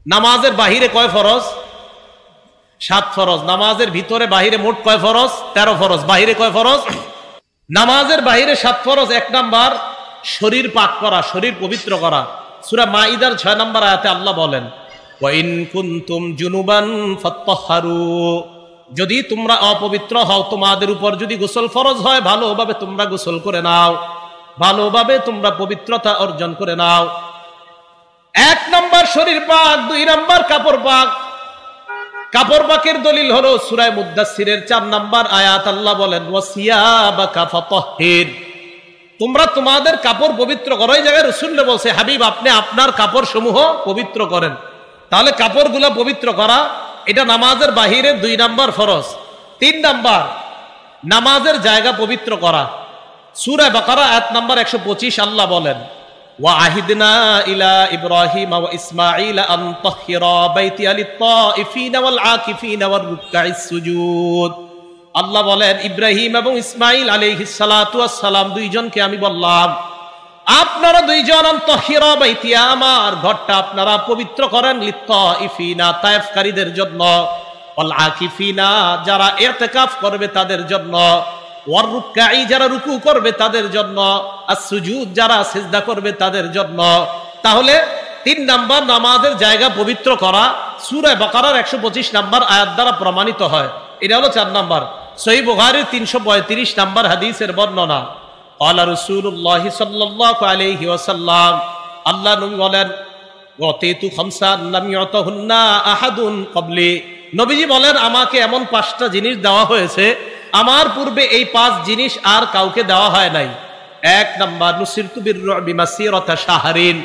নামাজের বাহিরে কয় ফরজ? 7 ফরজ। নামাজের ভিতরে বাহিরে মোট কয় ফরজ? 13 ফরজ। বাহিরে কয় ফরজ? নামাজের বাহিরে 7 ফরজ। 1 নাম্বার শরীর পাক করা, শরীর পবিত্র করা। সূরা মাইদার 6 নম্বর আয়াতে আল্লাহ বলেন, ওয়া ইন কুনতুম জুনুবান ফাত্তাহহারু, যদি তোমরা অপবিত্র হও, তোমাদের উপর যদি গোসল ফরজ হয়, ভালোভাবে তোমরা গোসল করে নাও, ভালোভাবে তোমরা পবিত্রতা অর্জন করে নাও। 1 নাম্বার শরীর পাক, 2 নাম্বার কাপড় পাক। কাপড় পাকের দলিল হলো সূরা মুদ্দাসসিরের 4 নাম্বার আয়াত। আল্লাহ বলেন, ওয়াসিয়াবাকা ফাতাহহির, তোমরা তোমাদের কাপড় পবিত্র করো। এই জায়গায় রাসূলুল্লাহ বলছে, হাবিব আপনি আপনার কাপড় সমূহ পবিত্র করেন। তাহলে কাপড়গুলো পবিত্র করা এটা নামাজের বাহিরে 2 নাম্বার ফরজ। 3 নাম্বার নামাজের জায়গা পবিত্র করা। সূরা বাকারা আয়াত নাম্বার 125 আল্লাহ বলেন, ওয়া আহিদনা ইলা ইব্রাহিম ওয়া ইসমাঈল আন তাহহিরা বাইতিয়া লিত-তাইফিনা ওয়াল আকিফিনা ওয়ার রুকআইস সুজুদ। আল্লাহ বলেন, ইব্রাহিম এবং ইসমাঈল আলাইহিস সালাতু ওয়াস সালাম দুইজনকে আমি বললাম, আপনারা দুইজন আন তাহহিরা বাইতিয়া, আমার ঘরটা আপনারা পবিত্র করেন, লিত-তাইফিনা তায়েফকারীদের জন্য, ওয়াল আকিফিনা যারা ইতিকাফ করবে তাদের জন্য, ওয়ার রুকআই যারা রুকু করবে তাদের জন্য, আস-সুজুদ যারা সিজদা করবে তাদের জন্য। তাহলে 3 নাম্বার নামাজের জায়গা পবিত্র করা সূরা বাকারার 125 নাম্বার আয়াত দ্বারা প্রমাণিত হয়। এটা হলো 4 নাম্বার। সহিহ বুখারীর 335 নাম্বার হাদিসের বর্ণনা। ক্বালা রাসূলুল্লাহ সাল্লাল্লাহু আলাইহি ওয়াসাল্লাম, আল্লাহ নবী বলেন, ওয়াতিতু খামসান লাম ইউতাহুন্না আহাদুন ক্বাবলি, নবীজি বলেন আমাকে এমন 5টা জিনিস দেওয়া হয়েছে, আমার পূর্বে এই 5 জিনিস আর কাউকে দেওয়া হয় নাই। 1 নাম্বার নুসিরতু বিররুবি মাসিরাতা শাহরিন,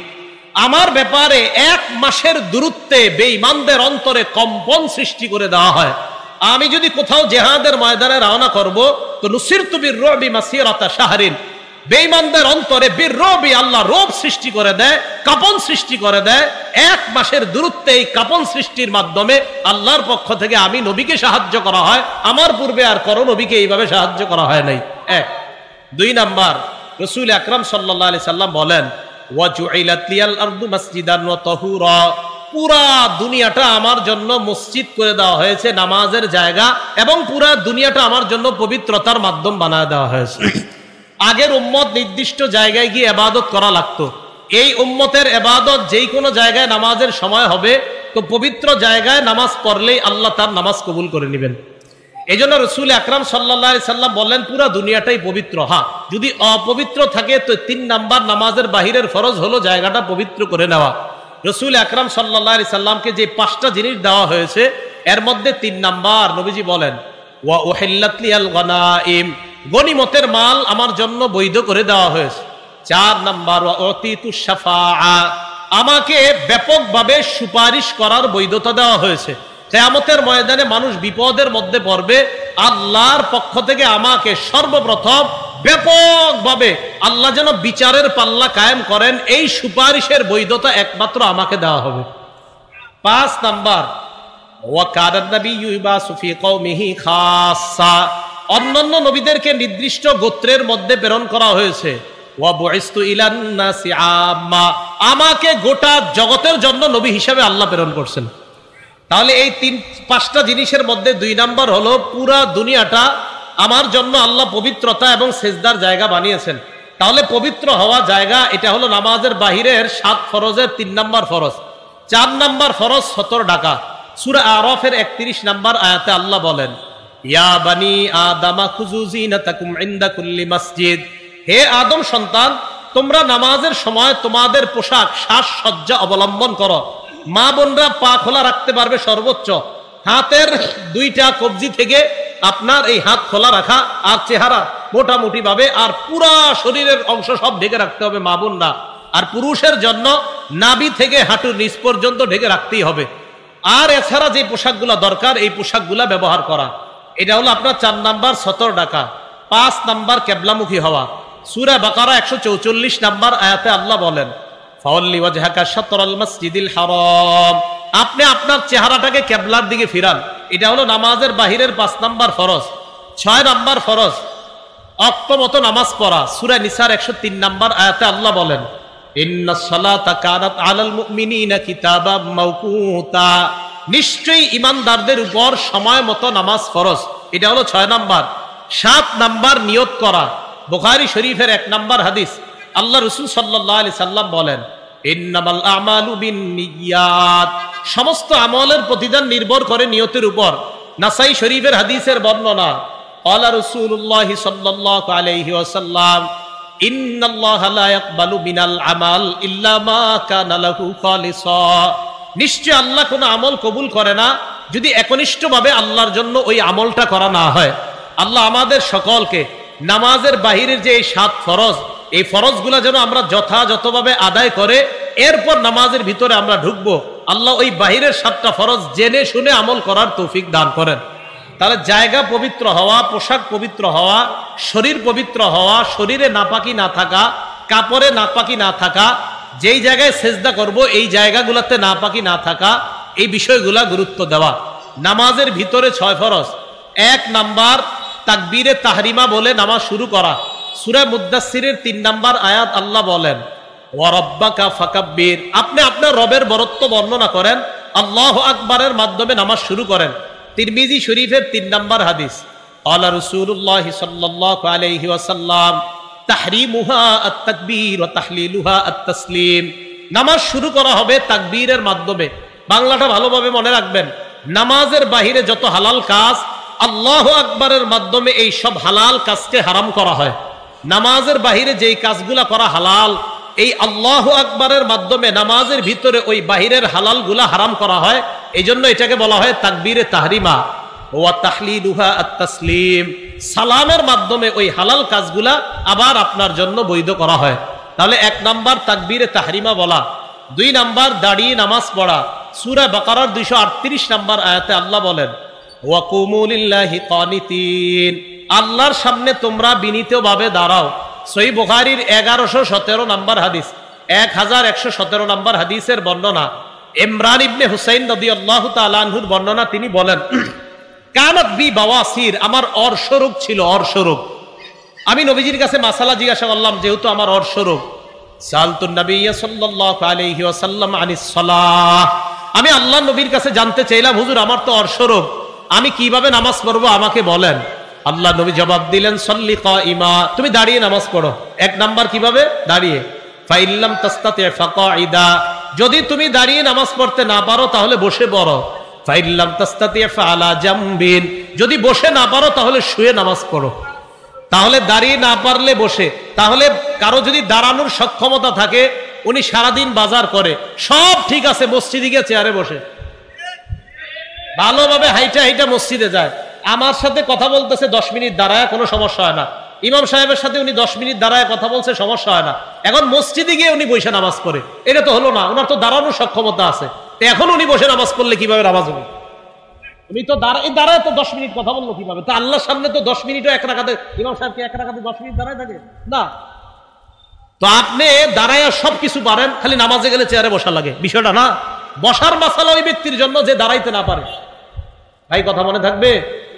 আমার ব্যাপারে 1 মাসের দূরত্বে বেঈমানদের অন্তরে কম্পন সৃষ্টি করে দেওয়া হয়। আমি যদি কোথাও জিহাদের ময়দানে রওনা করব, তো নুসিরতু বিররুবি মাসিরাতা শাহরিন, বেঈমানদের অন্তরে বিররুবি আল্লাহ রূপ সৃষ্টি করে দেয়, কাঁপন সৃষ্টি করে দেয়। 1 মাসের দূরত্বে এই কাঁপন সৃষ্টির মাধ্যমে আল্লাহর পক্ষ থেকে আমি নবীকে সাহায্য করা হয়, আমার পূর্বে আর কোন নবীকে এইভাবে সাহায্য করা হয় নাই। 1। 2 নাম্বার রাসূল আকরাম সাল্লাল্লাহু আলাইহি সাল্লাম বলেন, ওয়া জুইলাত লিয়াল আরদু মাসজিদান ওয়া তাহুরা, পুরা দুনিয়াটা আমার জন্য মসজিদ করে দেওয়া হয়েছে, নামাজের জায়গা, এবং পুরা দুনিয়াটা আমার জন্য পবিত্রতার মাধ্যম বানায় দেওয়া হয়েছে। আগের উম্মত নির্দিষ্ট জায়গায় গিয়ে ইবাদত করা লাগতো। এই উম্মতের ইবাদত যেই কোনো জায়গায় নামাজের সময় হবে, তো পবিত্র জায়গায় নামাজ পড়লেই আল্লাহ তার নামাজ কবুল করে নেবেন। এই জন্য রাসূল আকরাম সাল্লাল্লাহু আলাইহি সাল্লাম বললেন, পুরা দুনিয়াটাই পবিত্র। হ্যাঁ, যদি অপবিত্র থাকে তো 3 নাম্বার নামাজের বাহিরের ফরজ হলো জায়গাটা পবিত্র করে নেওয়া। রাসূল আকরাম সাল্লাল্লাহু আলাইহি সাল্লামকে যে 5টা জিনিস দেওয়া হয়েছে, এর মধ্যে 3 নাম্বার নবীজি বলেন, ওয়া উহিল্লাত লিয়াল গনাইম, গনিমতের মাল আমার জন্য বৈধ করে দেওয়া হয়েছে। 4 নাম্বার ওয়া উতিতু শাফাআ, আমাকে ব্যাপকভাবে সুপারিশ করার বৈধতা দেওয়া হয়েছে। কিয়ামতের ময়দানে মানুষ বিপদের মধ্যে পড়বে, আল্লাহর পক্ষ থেকে আমাকে সর্বপ্রথম ব্যাপকভাবে আল্লাহ যেন বিচারের পাল্লা কায়েম করেন, এই সুপারিশের বৈধতা একমাত্র আমাকে দেওয়া হবে। 5 নাম্বার ওয়া কানান নাবিয়্যু ইবাসু ফি কওমিহি খাসসা, অন্যান্য নবীদেরকে নির্দিষ্ট গোত্রের মধ্যে প্রেরণ করা হয়েছে। ওয়া বুইসতু ইলান নাসি আম্মা, আমাকে গোটা জগতের জন্য নবী হিসেবে আল্লাহ প্রেরণ করছেন। তাহলে এই 5টা জিনিসের মধ্যে 2 নাম্বার হলো পুরা দুনিয়াটা আমার জন্য আল্লাহ পবিত্রতা এবং সিজদার জায়গা বানিয়েছেন। তাহলে পবিত্র হওয়া জায়গা, এটা হলো নামাজের বাহিরের 7 ফরজের 3 নাম্বার ফরজ। 4 নাম্বার ফরজ সতর ডাকা। সূরা আরাফের 31 নাম্বার আয়াতে আল্লাহ বলেন, ইয়া বানি আদামা খুযু যিনাতাকুম ইনদা কুল্লি মসজিদ, হে আদম সন্তান, তোমরা নামাজের সময় তোমাদের পোশাক সাজসজ্জা অবলম্বন করো। মা বোনরা পা খোলা রাখতে পারবে সর্বোচ্চ, হাতের 2টা কবজি থেকে আপনার এই হাত খোলা রাখা, আর চেহারা মোটামুটি ভাবে, আর পুরা শরীরের অংশ সব ঢেকে রাখতে হবে মা বোনরা। আর পুরুষের জন্য নাভি থেকে হাঁটুর নিচ পর্যন্ত ঢেকে রাখতেই হবে। আর এছাড়া যে পোশাকগুলো দরকার, এই পোশাকগুলা ব্যবহার করা। এটা হলো আপনার 4 নাম্বার সতর ডাকা। 5 নাম্বার কিবলামুখী হওয়া। সূরা বাকারা 144 নাম্বার আয়াতে আল্লাহ বলেন, ফাওয়াল্লি ওয়াজহাকা শাতরাল মাসজিদিল হারাম, আপনি আপনার চেহারাটাকে কিবলার দিকে ফিরান। এটা হলো নামাজের বাহিরের 5 নাম্বার ফরজ। 6 নাম্বার ফরজ অক্ত মতো নামাজ পড়া। সূরা নিসার 103 নাম্বার আয়াতে আল্লাহ বলেন, ইন্নাস সালাতা কানাত আলাল মুমিনিনা কিতাবাম মাওকুতা, নিশ্চয়ই ঈমানদারদের উপর সময় মতো নামাজ ফরজ। এটা হলো 6 নাম্বার। 7 নাম্বার নিয়ত করা। বুখারী শরীফের 1 নাম্বার হাদিস, আল্লাহ রাসূল সাল্লাল্লাহু আলাইহি সাল্লাম বলেন, ইন্নামাল আমালু বিন্নিয়াত, সমস্ত আমলের প্রতিদান নির্ভর করে নিয়তের উপর। নাসাই শরীফের হাদিসের বর্ণনা, ক্বালা রাসূলুল্লাহ সাল্লাল্লাহু আলাইহি ওয়াসাল্লাম, ইন্নাল্লাহা লা ইয়াকবালু মিনাল আমাল ইল্লা মা কানা লাহু খালিসা, নিশ্চয় আল্লাহ কোনো আমল কবুল করে না যদি একনিষ্ঠভাবে আল্লাহর জন্য ওই আমলটা করা না হয়। আল্লাহ আমাদের সকলকে নামাজের বাহিরের যে এই 7 ফরজ, এই ফরজগুলা যেন আমরা যথাযথভাবে আদায় করে এরপর নামাজের ভিতরে আমরা ঢুকবো। আল্লাহ ওই বাহিরের 7টা ফরজ জেনে শুনে আমল করার তৌফিক দান করেন। তাহলে জায়গা পবিত্র হওয়া, পোশাক পবিত্র হওয়া, শরীর পবিত্র হওয়া, শরীরে নাপাকি না থাকা, কাপড়ে নাপাকি না থাকা, যেই জায়গায় সেজদা করব এই জায়গাগুলোতে নাপাকি না থাকা, এই বিষয়গুলা গুরুত্ব দেওয়া। নামাজের ভিতরে 6 ফরজ। 1 নাম্বার তাকবীরে তাহরিমা বলে নামাজ শুরু করা। সূরা মুদ্দাসসিরের 3 নাম্বার আয়াত আল্লাহ বলেন, ওয়া রাব্বাকা ফাকাব্বির, আপনি আপনার রবের বরত্ব বর্ণনা করেন, আল্লাহু আকবারের মাধ্যমে নামাজ শুরু করেন। তিরমিজি শরীফের 3 নাম্বার হাদিস, ক্বালা রাসূলুল্লাহ সাল্লাল্লাহু আলাইহি ওয়াসাল্লাম, তাহরিমুহা আত-তাকবীর ওয়া তাহলিলুহা আত-তাসলিম, নামাজ শুরু করা হবে তাকবীরের মাধ্যমে। বাংলাটা ভালোভাবে মনে রাখবেন, নামাজের বাহিরে যত হালাল কাজ আল্লাহু আকবারের মাধ্যমে এই সব হালাল কাজকে হারাম করা হয়। নামাজের বাহিরে যেই কাজগুলা করা হালাল, এই আল্লাহু আকবারের মাধ্যমে নামাজের ভিতরে ওই বাহিরের হালালগুলা হারাম করা হয়। এই জন্য এটাকে বলা হয় তাকবীরে তাহরিমা। ওয়া তাহলিলুহা আত-তাসলিম, সালামের মাধ্যমে ওই হালাল কাজগুলা আবার আপনার জন্য বৈধ করা হয়। তাহলে 1 নাম্বার তাকবীরে তাহরিমা বলা। 2 নাম্বার দাঁড়িয়ে নামাজ পড়া। সূরা বাকারার 238 নাম্বার আয়াতে আল্লাহ বলেন, ওয়া কুমু লিল্লাহি কানিতিন, আল্লাহর সামনে তোমরা বিনীতভাবে দাঁড়াও। সহিহ বুখারীর 1117 নাম্বার হাদিস, 1117 নাম্বার হাদিসের বর্ণনা, ইমরান ইবনে হুসাইন রাদিয়াল্লাহু তাআলা আনহুর বর্ণনা, তিনি বলেন, কানাত বি বাওয়াসির, আমার অর্শরোগ ছিল, অর্শরোগ। আমি নবীজির কাছে মাসালা জিজ্ঞাসা করলাম, যেহেতু আমার অর্শরোগ, সালতুন নবিয়্য সাল্লাল্লাহু আলাইহি ওয়াসাল্লাম আনিস সালাহ, আমি আল্লাহর নবীর কাছে জানতে চাইলাম, হুজুর আমার তো অর্শরোগ, আমি কিভাবে নামাজ পড়বো আমাকে বলেন। আল্লাহ নবী জবাব দিলেন, সল্লি কাইমা, তুমি দাঁড়িয়ে নামাজ পড়ো। 1 নাম্বার কিভাবে? দাঁড়িয়ে। ফাইল্লাম তাস্তাতি ফাকাইদা, যদি তুমি দাঁড়িয়ে নামাজ পড়তে না পারো তাহলে বসে পড়ো। ফাইল্লাম তাস্তাতি ফাআলা জামবিন, যদি বসে না পারো তাহলে শুয়ে নামাজ পড়ো। তাহলে দাঁড়িয়ে না পারলে বসে। তাহলে কারো যদি দাঁড়ানোর সক্ষমতা থাকে, উনি সারাদিন বাজার করে, সব ঠিক আছে, মসজিদে গিয়ে চেয়ারে বসে ভালোভাবে হাইটা হাইটা মসজিদে যায়, আমার সাথে কথা বলতেছে 10 মিনিট দাঁড়ায়, কোনো সমস্যা হয় না। ইমাম সাহেবের সাথে উনি 10 মিনিট দাঁড়ায় কথা বলছে, সমস্যা হয় না। এখন মসজিদে গিয়ে উনি বসে নামাজ পড়ে, এটা তো হলো না, ওনার তো দাঁড়ানোর সক্ষমতা আছে। তো এখন উনি বসে নামাজ পড়লে কিভাবে নামাজ হবে? উনি তো দাঁড়ায় তো 10 মিনিট কথা বললো কিভাবে? তো আল্লাহর সামনে তো 10 মিনিটও 1 রাকাতে, ইমাম সাহেবকে 1 রাকাতে 10 মিনিট দাঁড়ায় থাকে না। তো আপনি দাঁড়ায় সবকিছু পারেন, খালি নামাজে গেলে চেয়ারে বসা লাগে, বিষয়টা না। বসার মাসালা ওই ব্যক্তির জন্য যে দাঁড়াইতে না পারে। ভাই কথা মনে থাকবে?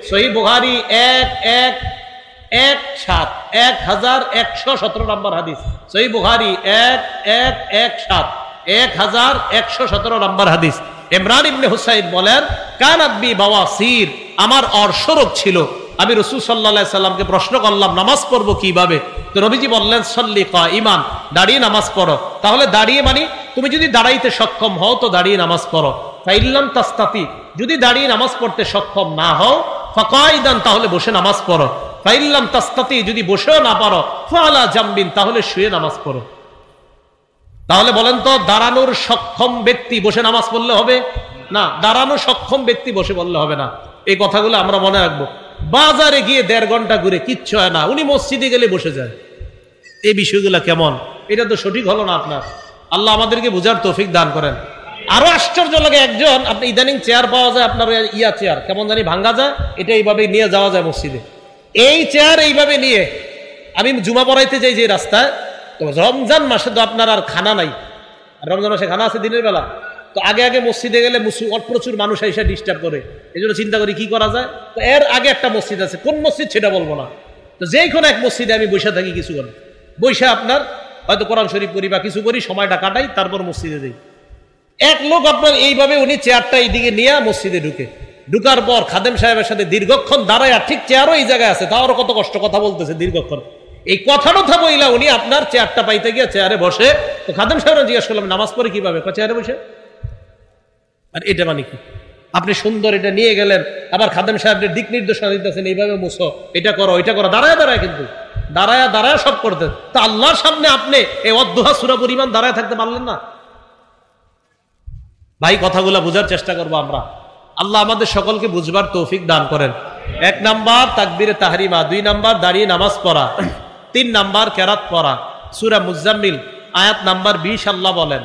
সহিহ বুখারী 1117 নাম্বার হাদিস, সহিহ বুখারী 1117 নাম্বার হাদিস। ইমরান ইবনে হুসাইন বলেন, কানাত বি বাওয়াসির, আমার অর্শরোগ ছিল। আমি রাসূল সাল্লাল্লাহু আলাইহি সাল্লামকে প্রশ্ন করলাম, নামাজ পড়বো কিভাবে? তো নবীজি বললেন, সল্লি কাইমান, দাঁড়িয়ে নামাজ পড়ো। তাহলে দাঁড়িয়ে মানে তুমি যদি দাঁড়াইতে সক্ষম হও তো দাঁড়িয়ে নামাজ পড়ো। ফাইল্লাম তাস্তাতি, যদি দাঁড়িয়ে নামাজ পড়তে সক্ষম না হও, ফাকাইদান, তাহলে বসে নামাজ পড়ো। ফাইল্লাম তাস্তাতি, যদি বসেও না পারো, ফাআলা জামবিন, তাহলে শুয়ে নামাজ পড়ো। তাহলে বলেন তো, দাঁড়ানোর সক্ষম ব্যক্তি বসে নামাজ পড়লে হবে না? দাঁড়ানো সক্ষম ব্যক্তি বসে বললে হবে না। এই কথাগুলো আমরা মনে রাখবো। বাজারে গিয়ে 1.5 ঘন্টা ঘুরে কিচ্ছু হয় না, উনি মসজিদে গেলে বসে যায়। এই বিষয়গুলো কেমন? এটা তো সঠিক হলো না আপনার। আল্লাহ আমাদেরকে বোঝার তৌফিক দান করেন। আরো আশ্চর্য লাগে, একজন, আপনি ইদানিং চেয়ার পাওয়া যায়, আপনার ইয়া চেয়ার কেমন জানি ভাঙ্গা যায়, এটা এইভাবে নিয়ে যাওয়া যায় মসজিদে। এই চেয়ার এইভাবে নিয়ে আমি জুমা পড়াইতে যাই যে রাস্তায়, তো রমজান মাসে তো আপনার আর খানা নাই, রমজান মাসে খানা আছে দিনের বেলা। তো আগে আগে মসজিদে গেলে প্রচুর মানুষ এসে ডিস্টার্ব করে, এই জন্য চিন্তা করি কি করা যায়। তো এর আগে একটা মসজিদ আছে, কোন মসজিদ সেটা বলবো না, তো যেই কোনো এক মসজিদে আমি বসে থাকি, কিছু করে বসে আপনার হয়তো কোরআন শরীফ পড়ি বা কিছু করি, সময়টা কাটাই, তারপর মসজিদে যাই। এক লোক আপনার এইভাবে উনি চেয়ারটা এইদিকে নিয়ে মসজিদে ঢুকার পর খাদেম সাহেবের সাথে দীর্ঘক্ষণ দাঁড়ায়, ঠিক চেয়ারও এই জায়গায় আছে, তাও আরো কত কষ্ট কথা বলতেছে দীর্ঘক্ষণ। এই কথা বইলা উনি আপনার চেয়ারটা পাইতে গিয়ে চেয়ারে বসে, তো খাদেম সাহেব জিজ্ঞেস করলাম নামাজ পড়ে কিভাবে, চেয়ারে বসে। আর এটা মানে কি? আপনি সুন্দর এটা নিয়ে গেলেন, আবার খাদেম সাহেবের দিক নির্দেশনা দিতেছেন, এইভাবে মুছো, এটা করো, এটা করো, দাঁড়ায় কিন্তু দাঁড়ায় সব করতেন। তা আল্লাহর সামনে আপনি এই অদ্দুহা সূরা পরিমাণ দাঁড়ায় থাকতে পারলেন না? ভাই কথাগুলা বোঝার চেষ্টা করবো আমরা। আল্লাহ আমাদের সকলকে বুঝবার তৌফিক দান করেন। 1 নাম্বার তাকবীরে তাহরিমা, 2 নাম্বার দাঁড়িয়ে নামাজ পড়া, 3 নাম্বার কেরাত পড়া। সূরা মুজাম্মিল আয়াত নাম্বার 20 আল্লাহ বলেন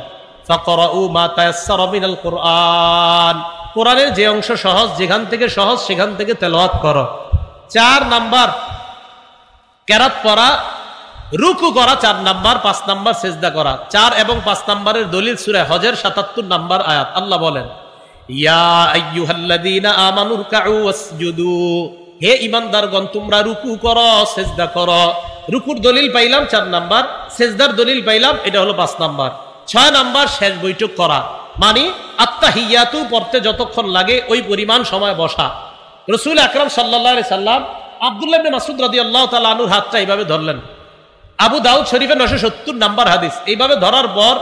ফাকরাউ মা তায়াসসারা মিনাল কুরআন, কোরআনের যে অংশ সহজ, যেখান থেকে সহজ সেখান থেকে তেলাওয়াত করো। 4 নাম্বার কেরাত পড়া, রুকু করা 4 নাম্বার, 5 নাম্বার সেজদা করা। 4 এবং 5 নাম্বারের দলিল সূরা হজের 77 নাম্বার আয়াত। আল্লাহ বলেন ইয়া আইয়ুহাল্লাযীনা আমানু রুকউ ওয়াসজুদু, হে ঈমানদারগণ তোমরা রুকু করো, সেজদা করো। রুকুর দলিল পাইলাম 4 নাম্বার, সেজদার দলিল পাইলাম, এটা হলো 5 নাম্বার। 6 নাম্বার শেষ বৈঠক করা, মানে আত্তাহিয়াতু পড়তে যতক্ষণ লাগে ওই পরিমাণ সময় বসা। রাসূল আকরাম সাল্লাল্লাহু আলাইহি সাল্লাম আব্দুল্লাহ ইবনে মাসউদ রাদিয়াল্লাহু তাআলা আনহুর হাতটা এইভাবে ধরলেন। আবু দাউদ শরীফের 970 নাম্বার হাদিস। এইভাবে ধরার পর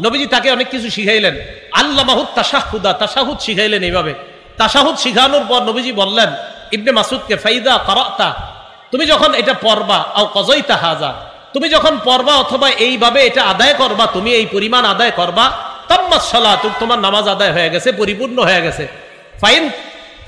নবীজি তাকে অনেক কিছু শিখাইলেন। আল্লামাহুত তাশাহুদা, তাশাহুদ শিখাইলেন। এইভাবে তাশাহুদ শিখানোর পর নবীজি বললেন ইবনে মাসউদকে, ফাইদা কারাতা, তুমি যখন এটা পড়বা, আও কাযাইতা হাযা, তুমি যখন পড়বা অথবা এইভাবে এটা আদায় করবা, তুমি এই পরিমাণ আদায় করবা, তাম্মাস সালাতু, তোমার নামাজ আদায় হয়ে গেছে, পরিপূর্ণ হয়ে গেছে। ফাইন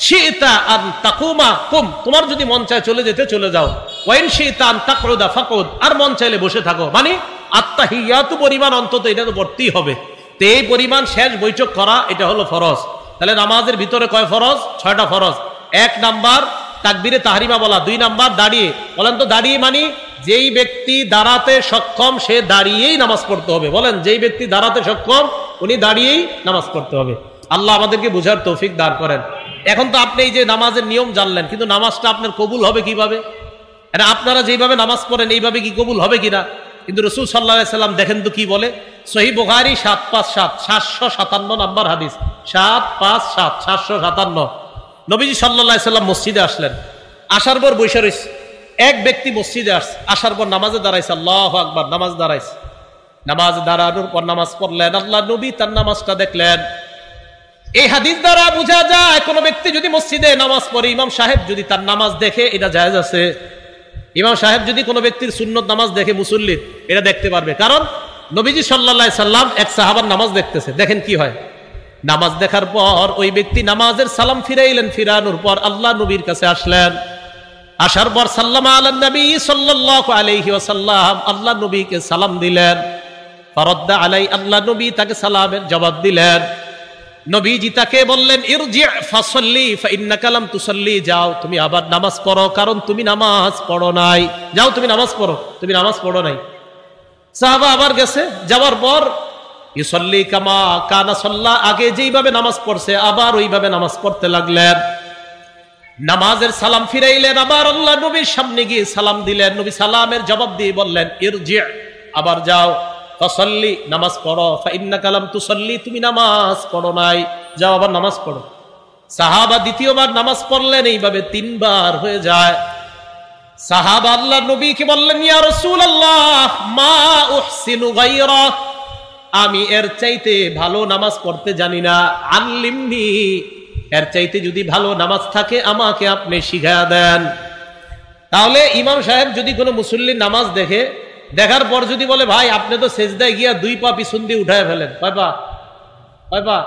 শিতা আন তাকুমা কুম, তোমার যদি মন চায় চলে যেতে চলে যাও। ওয়াইন শিতা আন তাকউদা ফাকুদ, আর মন চাইলে বসে থাকো। মানে আত্তাহিয়াতু পরিমাণ অন্তত এটা তো পড়তেই হবে। তো এই পরিমাণ শেষ বৈঠক করা, এটা হলো ফরজ। তাহলে নামাজের ভিতরে কয় ফরজ? 6টা ফরজ। 1 নাম্বার তাকবীরে তাহরিমা বলা, 2 নাম্বার দাঁড়িয়ে। বলেন তো দাঁড়িয়ে মানে যেই ব্যক্তি দাঁড়াতে সক্ষম সে দাঁড়িয়েই নামাজ পড়তে হবে। বলেন যেই ব্যক্তি দাঁড়াতে সক্ষম উনি দাঁড়িয়েই নামাজ পড়তে হবে। আল্লাহ আমাদেরকে বুঝার তৌফিক দান করেন। এখন তো আপনি এই যে নামাজের নিয়ম জানলেন, কিন্তু নামাজটা আপনার কবুল হবে কিভাবে? আপনারা যেভাবে নামাজ পড়েন এইভাবে কি কবুল হবে কিনা? কিন্তু রাসূল সাল্লাল্লাহু আলাইহি সাল্লাম দেখেন তো কি বলে, সহিহ বুখারী 757 757 নাম্বার হাদিস, 757 757। নবীজি সাল্লাল্লাহু আলাইহি সাল্লাম মসজিদে আসলেন, আসার পর বসে রইছে। এক ব্যক্তি মসজিদে আসছে, আসার পর নামাজে দাঁড়াইছে, আল্লাহু আকবার, নামাজ দাঁড়াইছে। নামাজ দাঁড়ানোর পর নামাজ পড়লেন, আল্লাহ নবী তার নামাজটা দেখলেন। এই হাদিস দ্বারা বোঝা যায় কোন ব্যক্তি যদি মসজিদে নামাজ পড়ে, ইমাম সাহেব যদি তার নামাজ দেখে, এটা জায়েজ আছে। ইমাম সাহেব যদি কোনো ব্যক্তির সুন্নত নামাজ দেখে, মুসল্লির, এটা দেখতে পারবে। কারণ নবীজি সাল্লাল্লাহু আলাইহি সাল্লাম এক সাহাবার নামাজ দেখতেছে, দেখেন কি হয়। নামাজ দেখার পর ওই ব্যক্তি নামাজের সালাম ফিরাইলেন, ফিরানোর পর আল্লাহ নবীর কাছে আসলেন। আসার পর সাল্লামা আলান নবী সাল্লাল্লাহু আলাইহি ওয়াসাল্লাম, আল্লাহ নবীকে সালাম দিলেন। ফারাদ্দা আলাই, আল্লাহ নবী তাকে সালামের জবাব দিলেন। নবীজি তাকে বললেন ইরজি ফাসাল্লি ফাইন্নাকা লাম তুসাল্লি, যাও তুমি আবার নামাজ পড়ো, কারণ তুমি নামাজ পড়ো নাই। যাও তুমি নামাজ পড়ো, তুমি নামাজ পড়ো নাই। সাহাবা আবার গেছে, যাওয়ার পর ইউসাল্লি কামা কানা সাল্লা, আগে যেইভাবে নামাজ পড়ছে আবার ওইভাবে নামাজ পড়তে লাগলেন। নামাজের সালাম ফিরাইলেন, আবার আল্লাহ নবীর সামনে গিয়ে সালাম দিলেন। নবী সালামের জবাব দিয়ে বললেন ইরজি, আবার যাও, ফাসাল্লি, নামাজ পড়ো, ফাইন্নাকা লাম তুসাল্লি, তুমি নামাজ পড়ো নাই, যাও আবার নামাজ পড়ো। সাহাবা দ্বিতীয়বার নামাজ পড়লেন, এইভাবে 3 বার হয়ে যায়। সাহাবা আল্লাহ নবীকে বললেন ইয়া রাসূলুল্লাহ মা উহসিনু গায়রা, আমি এর চাইতে ভালো নামাজ পড়তে জানি না, আল্লিমনি, এর চাইতে যদি ভালো নামাজ থাকে আমাকে আপনি শিখিয়ে দেন। তাহলে ইমাম সাহেব যদি কোনো মুসল্লির নামাজ দেখে, দেখার পর যদি বলে ভাই আপনি তো সেজদায় গিয়া 2 পা পিছন দিয়ে উঠায় ফেলেন, কয় পা?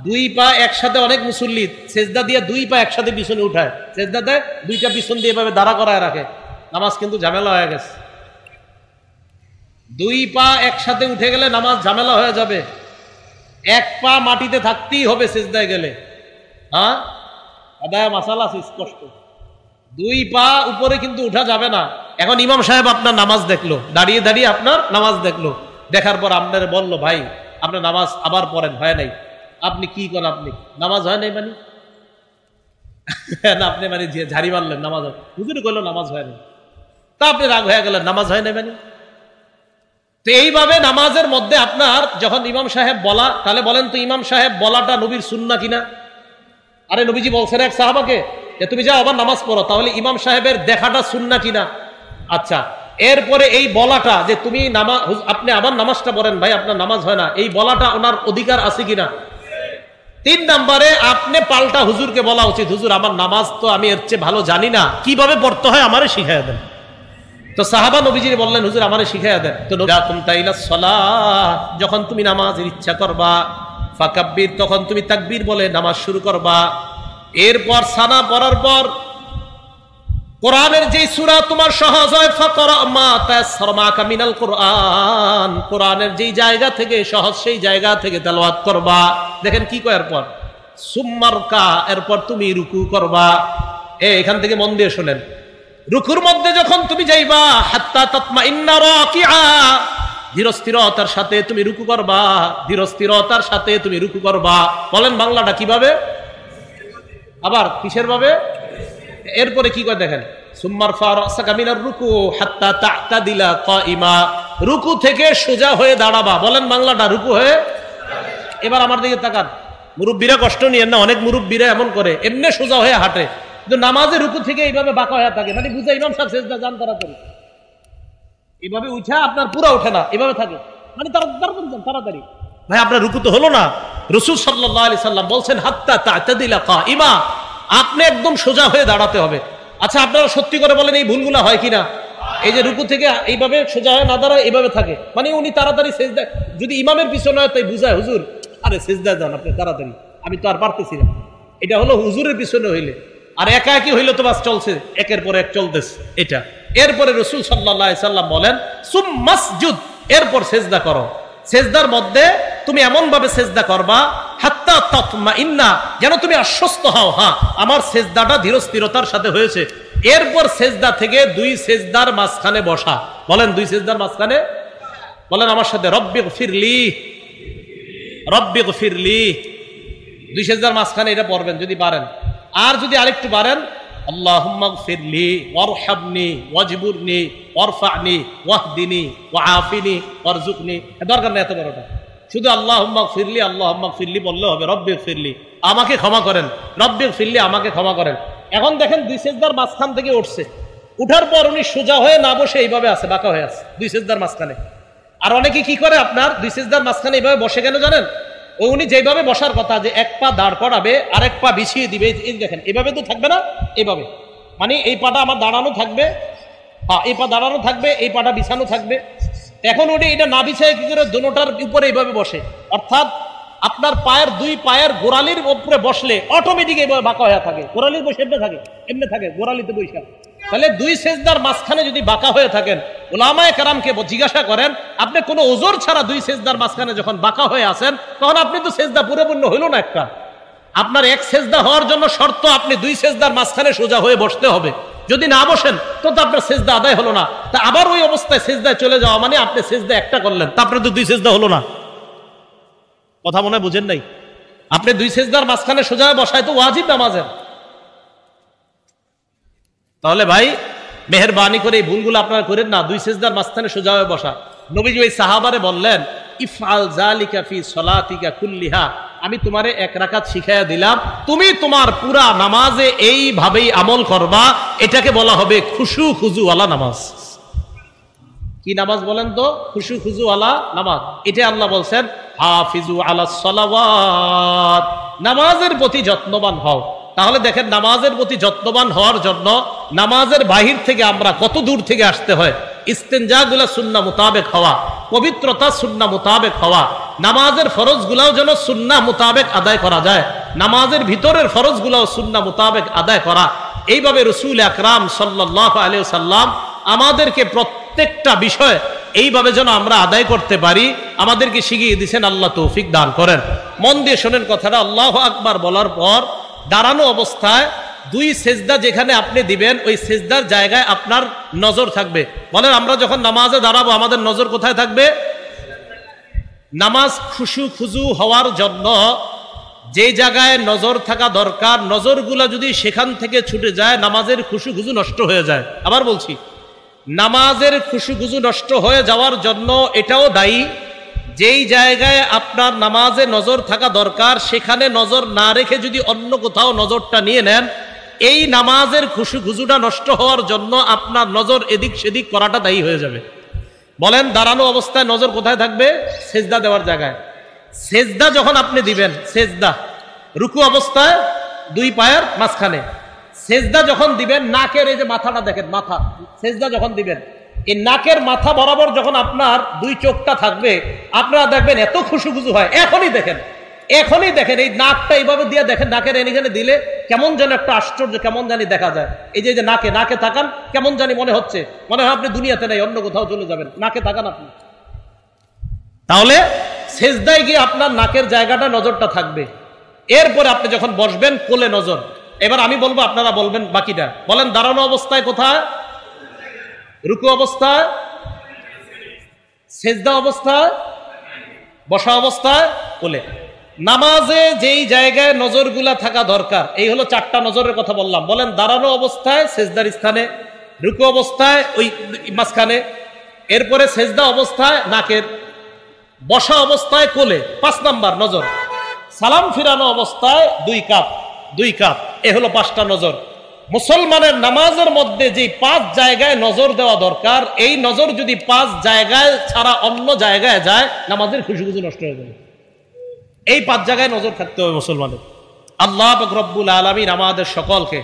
2 পা একসাথে, অনেক মুসল্লি সেজদা দিয়ে 2 পা একসাথে পিছনে উঠায়, সেজদা দেয় 2টা পিছন দিয়ে এভাবে দাঁড়া করায় রাখে, নামাজ কিন্তু ঝামেলা হয়ে গেছে। 2 পা একসাথে উঠে গেলে নামাজ ঝামেলা হয়ে যাবে। 1 পা মাটিতে থাকতেই হবে সেজদায় গেলে। হ্যাঁ, আদায় মাসালা স্পষ্ট। 2 পা উপরে কিন্তু উঠা যাবে না। এখন ইমাম সাহেব আপনার নামাজ দেখলো, দাঁড়িয়ে দাঁড়িয়ে আপনার নামাজ দেখলো, দেখার পর আপনার বললো ভাই আপনার নামাজ আবার পড়েন, হয় নাই। আপনি কি করেন? আপনি নামাজ হয় নাই মানে না, আপনি মানে ঝাড়ি মারলেন, নামাজ হয়, হুজুর কইলো নামাজ হয় নাই, তা আপনি রাগ হয়ে গেলেন, নামাজ হয় নাই মানে। তো এইভাবে নামাজের মধ্যে আপনার যখন ইমাম সাহেব বলা, তাহলে বলেন তো ইমাম সাহেব বলাটা নবীর সুন্নাহ কিনা? আরে নবীজি বলছেন এক সাহাবাকে যে তুমি যাও আবার নামাজ পড়ো, তাহলে ইমাম সাহেবের দেখাটা সুন্নাহ কিনা? আচ্ছা, এরপরে এই বলাটা যে তুমি আপনি আবার নামাজটা পড়েন ভাই, আপনার নামাজ হয় না, এই বলাটা ওনার অধিকার আছে কিনা? 3 নম্বরে আপনি পাল্টা হুজুরকে বলা উচিত, হুজুর আমার নামাজ তো আমি এর চেয়ে ভালো জানি না, কিভাবে পড়তে হয় আমারে শিখাইয়া দেন। তো সাহাবা নবীজি বললেন হুজুর আমারে শিখাইয়া দেন। তো যখন তুমি নামাজের ইচ্ছা করবা ফাকাব্বির, তখন তুমি তাকবীর বলে নামাজ শুরু করবা। এরপর সানা পড়ার পর কোরআনের যে সূরা তোমার সহজ হয় ফাকরা মা তায়াসসারা মাকা মিনাল কোরআন, কোরআনের যেই জায়গা থেকে সহজ সেই জায়গা থেকে তেলাওয়াত করবা। দেখেন কি কয় এরপর সুম্মারকা, এরপর তুমি রুকু করবা। এখান থেকে মন দিয়ে শুনেন, রুকুর মধ্যে যখন তুমি যাইবা হাত্তা তাতমাইন্না রাকিআ, ধীরস্থিরতার সাথে তুমি রুকু করবা, ধীরস্থিরতার সাথে তুমি রুকু করবা। বলেন বাংলাটা কিভাবে? আবার কিসের ভাবে? এরপরে কি করে দেখেন, সুম্মার ফারাসাকা মিনার রুকু হাত্তা তা'তাদিলা কাইমা, রুকু থেকে সোজা হয়ে দাঁড়াবা। বলেন বাংলাটা রুকু হয়ে। এবার আমার দিকে তাকান, মুরব্বীরা কষ্ট নিয়েন না, অনেক মুরব্বীরা এমন করে এমনি সোজা হয়ে হাঁটে, কিন্তু নামাজে রুকু থেকে এইভাবে বাঁকা হয়ে থাকে, মানে বুঝা ইমাম সাহেব সেজদা যান তাড়াতাড়ি, এইভাবে উঠা আপনার পুরা ওঠে না, এভাবে থাকে, মানে তাড়াতাড়ি। ভাই আপনার রুকু তো হলো না। রাসূল সাল্লাল্লাহু আলাইহি সাল্লাম বলছেন হাত্তা তা'তাদিলা কাইমা, আপনি একদম সোজা হয়ে দাঁড়াতে হবে। আচ্ছা আপনারা সত্যি করে বলেন এই ভুলগুলো হয় কিনা? এই যে রুকু থেকে এইভাবে সোজা হয়ে না দাঁড়ায়, এইভাবে থাকে, মানে উনি তাড়াতাড়ি সেজদা, যদি ইমামের পিছনে হয় তাই বুঝায় হুজুর আরে সেজদা যান আপনি তাড়াতাড়ি, আমি তো আর পারতেছি না। এটা হলো হুজুরের পিছনে হইলে, আর একা একই হইলে তো বাস চলছে, একের পর এক চলতেছে এটা। এরপরে রাসূল সাল্লাল্লাহু আলাইহি সাল্লাম বলেন সুম্মাসজুদ, এরপর সেজদা করো। সেজদার মধ্যে তুমি এমন ভাবে সেজদা করবা হাত্তা তাতমাইন্না, যেন তুমি আশ্বস্ত হও, হ্যাঁ আমার সেজদাটা ধীরস্থিরতার সাথে হয়েছে। এরপর সেজদা থেকে 2 সেজদার মাঝখানে বসা। বলেন 2 সেজদার মাঝখানে, বলেন আমার সাথে রব্বিগফিরলি, রব্বিগফিরলি। 2 সেজদার মাঝখানে এটা পড়বেন যদি পারেন, আর যদি আরেকটু পারেন আল্লাহুম্মা গফিরলি ওয়ারহামনি ওয়াজবুরনি ওয়ারফা'নি ওয়াহদিনি ওয়াআফিনি ওয়ারযুকনি। দরকার নেই এত বড়টা, শুধু আল্লাহুম্মা গফিরলি, আল্লাহুম্মা গফিরলি বললে হবে, রব্বিগফিরলি আমাকে ক্ষমা করেন, রব্বিগফিরলি আমাকে ক্ষমা করেন। এখন দেখেন 2 সেজদার মাঝখান থেকে উঠছে, উঠার পর উনি সোজা হয়ে না বসে এইভাবে আছে, বাঁকা হয়ে আছে 2 সেজদার মাঝখানে। আর অনেকে কি করে আপনার 2 সেজদার মাঝখানে এইভাবে বসে কেন জানেন? উনি যেভাবে বসার কথা যে এক পা দাঁড় করাবে আর এক পা বিছিয়ে দিবে, এই দেখেন এভাবে তো থাকবে না, এভাবে, মানে এই পাটা আমার দাঁড়ানো থাকবে, হ্যাঁ এই পা দাঁড়ানো থাকবে, এই পাটা বিছানো থাকবে। এখন উনি এটা না বিছায় কি করে দোনোটার উপরে এইভাবে বসে, অর্থাৎ আপনার পায়ের 2 পায়ের গোড়ালির উপরে বসলে অটোমেটিক এইভাবে বাঁকা হয়ে থাকে, গোড়ালির বসে এমনি থাকে গোড়ালিতে বৈশা। তাহলে 2 সেজদার মাঝখানে যদি বাঁকা হয়ে থাকেন, উলামায়ে কেরামকে জিজ্ঞাসা করেন আপনি কোনো ওজর ছাড়া 2 সেজদার মাঝখানে যখন বাঁকা হয়ে আছেন, তখন আপনি তো সেজদা পরিপূর্ণ হইল না একটা। আপনার এক সেজদা হওয়ার জন্য শর্ত আপনি 2 সেজদার মাঝখানে সোজা হয়ে বসতে হবে, যদি না বসেন তো আপনার সেজদা আদায় হলো না। তা আবার ওই অবস্থায় সেজদায় চলে যাওয়া মানে আপনি সেজদা একটা করলেন, তারপরে তো 2 সেজদা হলো না। কথা মনে হয় বুঝেন নাই? আপনি 2 সেজদার মাঝখানে সোজা হয়ে বসায় তো ওয়াজিব নামাজের। তাহলে ভাই মেহেরবানি করে এই ভুলগুলো আপনারা করেন না, 2 সেজদার মাঝখানে সোজা হয়ে বসা। নবীজি ওই সাহাবারে বললেন ইফআল যালিকা ফি সলাতিকা কুল্লিহা, আমি তোমারে 1 রাকাত শিখাইয়া দিলাম, তুমি তোমার পুরা নামাজে এইভাবেই আমল করবা। এটাকে বলা হবে খুশু খুজু ওয়ালা নামাজ। কি নামাজ বলেন তো? খুশু খুজু ওয়ালা নামাজ। এটা আল্লাহ বলছেন হাফিজু আলাস সালাওয়াত, নামাজের প্রতি যত্নবান হও। তাহলে দেখেন নামাজের প্রতি যত্নবান হওয়ার জন্য নামাজের বাহির থেকে আমরা কত দূর থেকে আসতে হয়। ইস্তেনজাগুলা সুন্নাহ মোতাবেক হওয়া, পবিত্রতা সুন্নাহ মোতাবেক হওয়া, নামাজের ফরজগুলাও যেন সুন্নাহ মোতাবেক আদায় করা যায়, নামাজের ভিতরের ফরজগুলাও সুন্নাহ মোতাবেক আদায় করা। এইভাবে রাসূল আকরাম সাল্লাল্লাহু আলাইহি ওয়াসাল্লাম আমাদেরকে প্রত্যেকটা বিষয় এইভাবে যেন আমরা আদায় করতে পারি আমাদেরকে শিখিয়ে দিয়েছেন। আল্লাহ তৌফিক দান করেন। মন দিয়ে শোনেন কথাটা। আল্লাহু আকবার বলার পর দাঁড়ানো অবস্থায় 2 সেজদা যেখানে আপনি দিবেন ওই সেজদার জায়গায় আপনার নজর থাকবে। বলেন আমরা যখন নামাজে দাঁড়াবো আমাদের নজর কোথায় থাকবে? নামাজ খুশু খুজু হওয়ার জন্য যে জায়গায় নজর থাকা দরকার, নজরগুলা যদি সেখান থেকে ছুটে যায় নামাজের খুশু খুজু নষ্ট হয়ে যায়। আবার বলছি, নামাজের খুশুখুজু নষ্ট হয়ে যাওয়ার জন্য এটাও দায়ী, যেই জায়গায় আপনার নামাজে নজর থাকা দরকার সেখানে নজর না রেখে যদি অন্য কোথাও নজরটা নিয়ে নেন, এই নামাজের খুশুখুজুটা নষ্ট হওয়ার জন্য আপনার নজর এদিক সেদিক করাটা দায়ী হয়ে যাবে। বলেন, দাঁড়ানো অবস্থায় নজর কোথায় থাকবে? সেজদা দেওয়ার জায়গায়। সেজদা যখন আপনি দিবেন, সেজদা রুকু অবস্থায় দুই পায়ের মাঝখানে, সেজদা যখন দিবেন নাকের এই যে মাথাটা দেখেন, মাথা সেজদা যখন দিবেন এই নাকের মাথা বরাবর যখন আপনার দুই চোখটা থাকবে, আপনারা দেখবেন এত খুশুখুশু হয়। এখনই দেখেন এই নাকটা এইভাবে দিয়ে দেখেন, নাকের এখানে দিলে কেমন যেন একটা আশ্চর্য কেমন জানি দেখা যায়। এই যে নাকে তাকান, কেমন জানি মনে হচ্ছে, মনে হয় আপনি দুনিয়াতে নাই, অন্য কোথাও চলে যাবেন। নাকে তাকান আপনি, তাহলে সেজদায় গিয়ে আপনার নাকের জায়গাটা নজরটা থাকবে। এরপরে আপনি যখন বসবেন কোলে নজর। এবার আমি বলবো, আপনারা বলবেন বাকিটা। বলেন, দাঁড়ানো অবস্থায় কোথায়? রুকু অবস্থায়, সেজদা অবস্থায়, বসা অবস্থায়, কোলে। নামাজে যেই জায়গায় নজরগুলা থাকা দরকার, এই হলো 4টা নজরের কথা বললাম। বলেন, দাঁড়ানো অবস্থায় সেজদার স্থানে, রুকু অবস্থায় ওই মাঝখানে, এরপরে সেজদা অবস্থায় নাকের, বসা অবস্থায় কোলে 5 নাম্বার নজর, সালাম ফিরানো অবস্থায় 2 কাপ, এ হলো 5টা নজর। মুসলমানের নামাজের মধ্যে যে 5 জায়গায় নজর দেওয়া দরকার, এই নজর যদি 5 জায়গায় ছাড়া অন্য জায়গায় যায়, নামাজের খুশুখুশু নষ্ট হয়ে যাবে। এই 5 জায়গায় নজর থাকতে হবে মুসলমানের। আল্লাহ পাক রব্বুল আলামিন আমাদের সকলকে,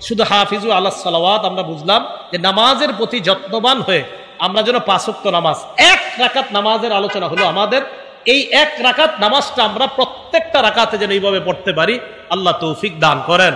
শুধু হাফিজু আলাস সালাওয়াত আমরা বুঝলাম যে নামাজের প্রতি যত্নবান হয়ে আমরা যেন 5 ওয়াক্ত নামাজ, 1 রাকাত নামাজের আলোচনা হলো আমাদের। এই 1 রাকাত নামাজটা আমরা প্রত্যেকটা রাকাতে যেন এইভাবে পড়তে পারি, আল্লাহ তৌফিক দান করেন।